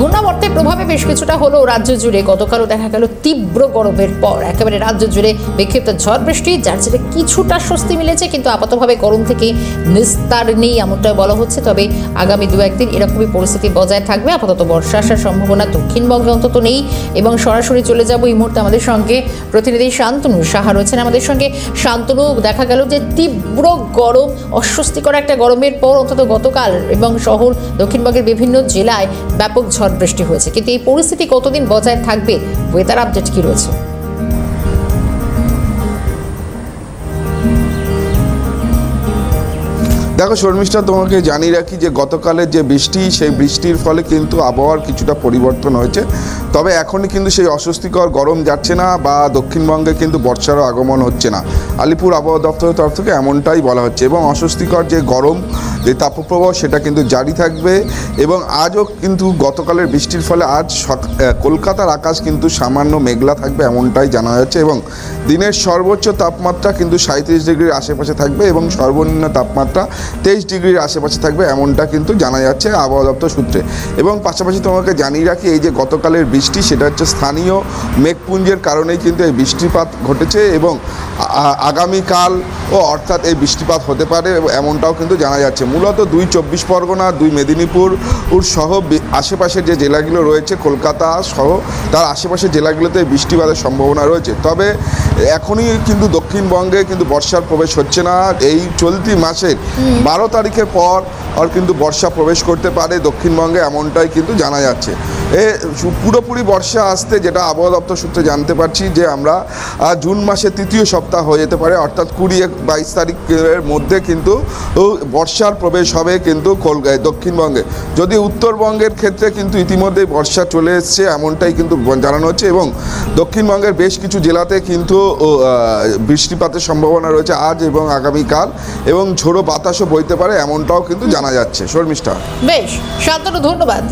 ঘূর্ণাবর্তের প্রভাবে বেশ কিছুটা হলো রাজ্য জুড়ে। গতকালও দেখা গেল তীব্র গরমের পর একেবারে রাজ্য জুড়ে বিক্ষিপ্ত ঝড় বৃষ্টি, যার জেরে কিছুটা স্বস্তি মিলেছে, কিন্তু আপাতভাবে গরম থেকে নিস্তার নেই এমনটাই বলা হচ্ছে। তবে আগামী 2-1 দিন এরকমই পরিস্থিতি বজায় থাকবে। আপাতত বর্ষা আসার সম্ভাবনা দক্ষিণবঙ্গে অন্তত নেই। এবং সরাসরি চলে যাব এই মুহূর্তে আমাদের সঙ্গে প্রতিনিধি শান্তনু সাহা রয়েছেন আমাদের সঙ্গে। শান্তনু, দেখা গেল যে তীব্র গরম, অস্বস্তিকর একটা গরমের পর অন্তত গতকাল এবং শহর দক্ষিণবঙ্গের বিভিন্ন জেলায় ব্যাপক ঝড় বৃষ্টি হয়েছে, কিন্তু এই পরিস্থিতি কতদিন বজায় থাকবে? ওয়েদার আপডেট কি রয়েছে? দেখো শর্মিষ্ঠা, তোমাকে জানিয়ে রাখি যে গতকালের যে বৃষ্টি, সেই বৃষ্টির ফলে কিন্তু আবহাওয়ার কিছুটা পরিবর্তন হয়েছে। তবে এখনই কিন্তু সেই অস্বস্তিকর গরম যাচ্ছে না বা দক্ষিণবঙ্গে কিন্তু বর্ষারও আগমন হচ্ছে না। আলিপুর আবহাওয়া দপ্তরের তরফ থেকে এমনটাই বলা হচ্ছে। এবং অস্বস্তিকর যে গরম, যে তাপপ্রবাহ, সেটা কিন্তু জারি থাকবে। এবং আজও কিন্তু গতকালের বৃষ্টির ফলে আজ কলকাতার আকাশ কিন্তু সামান্য মেঘলা থাকবে এমনটাই জানা যাচ্ছে। এবং দিনের সর্বোচ্চ তাপমাত্রা কিন্তু 37 ডিগ্রির আশেপাশে থাকবে এবং সর্বনিম্ন তাপমাত্রা 23 ডিগ্রির আশেপাশে থাকবে এমনটা কিন্তু জানা যাচ্ছে আবহাওয়া দপ্তর সূত্রে। এবং পাশাপাশি তোমাকে জানিয়ে রাখি, এই যে গতকালের বৃষ্টি, সেটা হচ্ছে স্থানীয় মেঘপুঞ্জের কারণেই কিন্তু এই বৃষ্টিপাত ঘটেছে। এবং আগামীকাল অর্থাৎ এই বৃষ্টিপাত হতে পারে এমনটাও কিন্তু জানা যাচ্ছে। মূলত 2 চব্বিশ পরগনা, 2 মেদিনীপুর সহ আশেপাশের যে জেলাগুলো রয়েছে, কলকাতা সহ তার আশেপাশের জেলাগুলোতে বৃষ্টিপাতের সম্ভাবনা রয়েছে। তবে এখনই কিন্তু দক্ষিণবঙ্গে কিন্তু বর্ষার প্রবেশ হচ্ছে না। এই চলতি মাসের 12 তারিখের পর কিন্তু বর্ষা প্রবেশ করতে পারে দক্ষিণবঙ্গে এমনটাই কিন্তু জানা যাচ্ছে। পুরোপুরি বর্ষা আসতে, যেটা আবহাওয়া দপ্তর সূত্রে জানতে পারছি, যে আমরা জুন মাসের 3য় সপ্তাহ হয়ে যেতে পারে, অর্থাৎ 20-22 তারিখের মধ্যে কিন্তু বর্ষার প্রবেশ হবে কিন্তু দক্ষিণবঙ্গে। যদি উত্তরবঙ্গের ক্ষেত্রে কিন্তু ইতিমধ্যেই বর্ষা চলে এসছে এমনটাই কিন্তু জানানো হচ্ছে। এবং দক্ষিণবঙ্গের বেশ কিছু জেলাতে কিন্তু বৃষ্টিপাতের সম্ভাবনা রয়েছে আজ এবং আগামীকাল, এবং ঝোড়ো বাতাসও বইতে পারে এমনটাও কিন্তু জানা যাচ্ছে। শর্মিষ্ঠা, বেশ, শান্তনু, ধন্যবাদ।